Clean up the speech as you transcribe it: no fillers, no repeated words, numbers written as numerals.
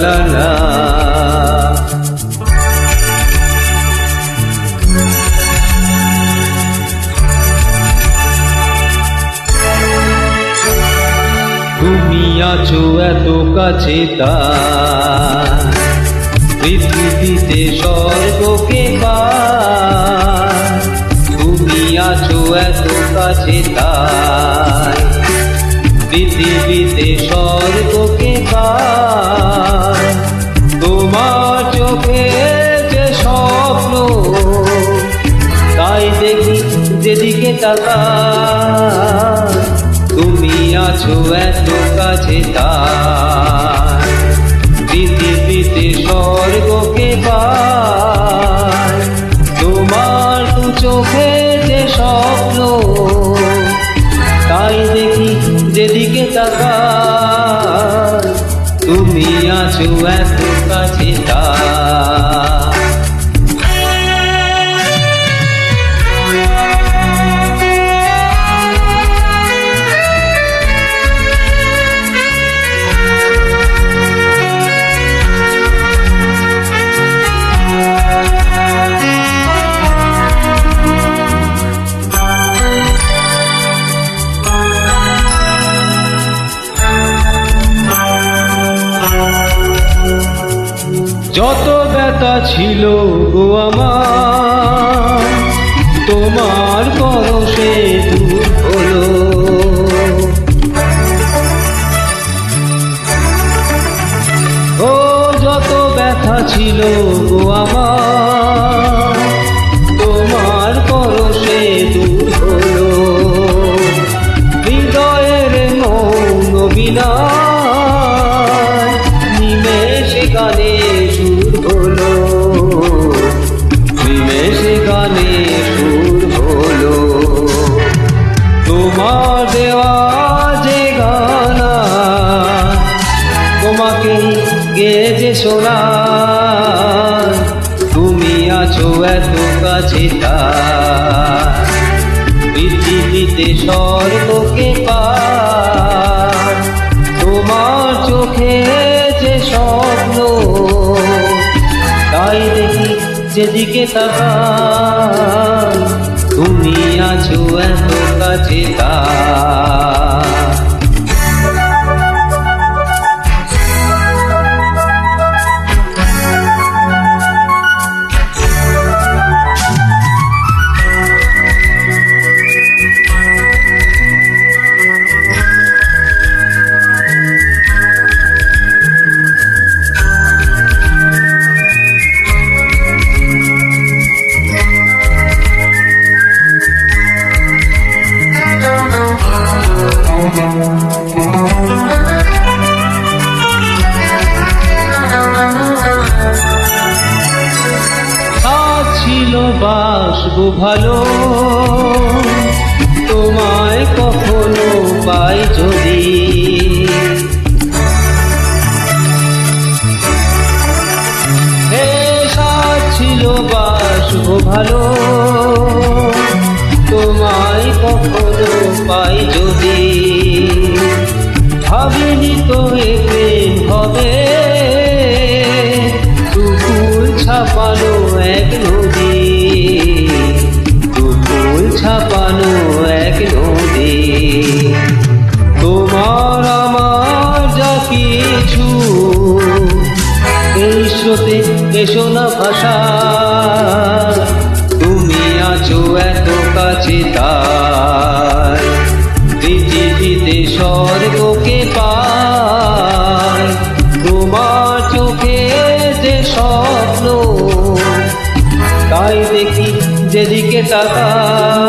লা লা। তুমি আছো এত কাছে তাই পৃথিবীতে স্বর্গকে পাই। তুমি আছো এত কাছে তাই পৃথিবীতে স্বর্গকে পাই। তোমার চোখে যে স্বপ্ন তাই দেখি যেদিকে তাকাই। তুমি আছো এত কাছে তাই পৃথিবীতে স্বর্গকে পাই। তোমার দু চোখে যে স্বপ্ন তাই দেখি যেদিকে তাকাই। তুমি আছো এত কাছে তাই। যত ব্যথা ছিল গো আমার তোমার পরশে দূর হলো। ও যত ব্যথা ছিল গো আমার তোমার পরশে দূর হলো। হৃদয়ের মৌন বিনাশ নিমেষে গানে সুর হলো। নিমেষে গানে সুর হলো। তোমার দেওয়া যে গানা তোমাকে গেয়ে যে শোনায়। তুমি আছো এত কাছে তাই পৃথিবীতে স্বর্গকে পাই। তোমার চোখে যে স্বপ্ন তাই দেখি যেদিকে তাকাই। তুমি আছো এত কাছে তাই। বাসবো ভালো তোমায় কখনো পাই যদি। সাথ ছিল বাসবো ভালো তোমায় কখনো পাই যদি। ভাবিনি তো প্রেম হবে দুকুল ছাপানো এক নদী। দুকুল ছাপানো এক নদী। তোমার আমার যা কিছু এই স্রোতে এসো না ভাষা। তুমি আছো এত কাছে তাই পৃথিবীতে স্বর্গকে পাই। তোমার চোখে যে স্বপ্ন তাই দেখি যেদিকে তাকাই।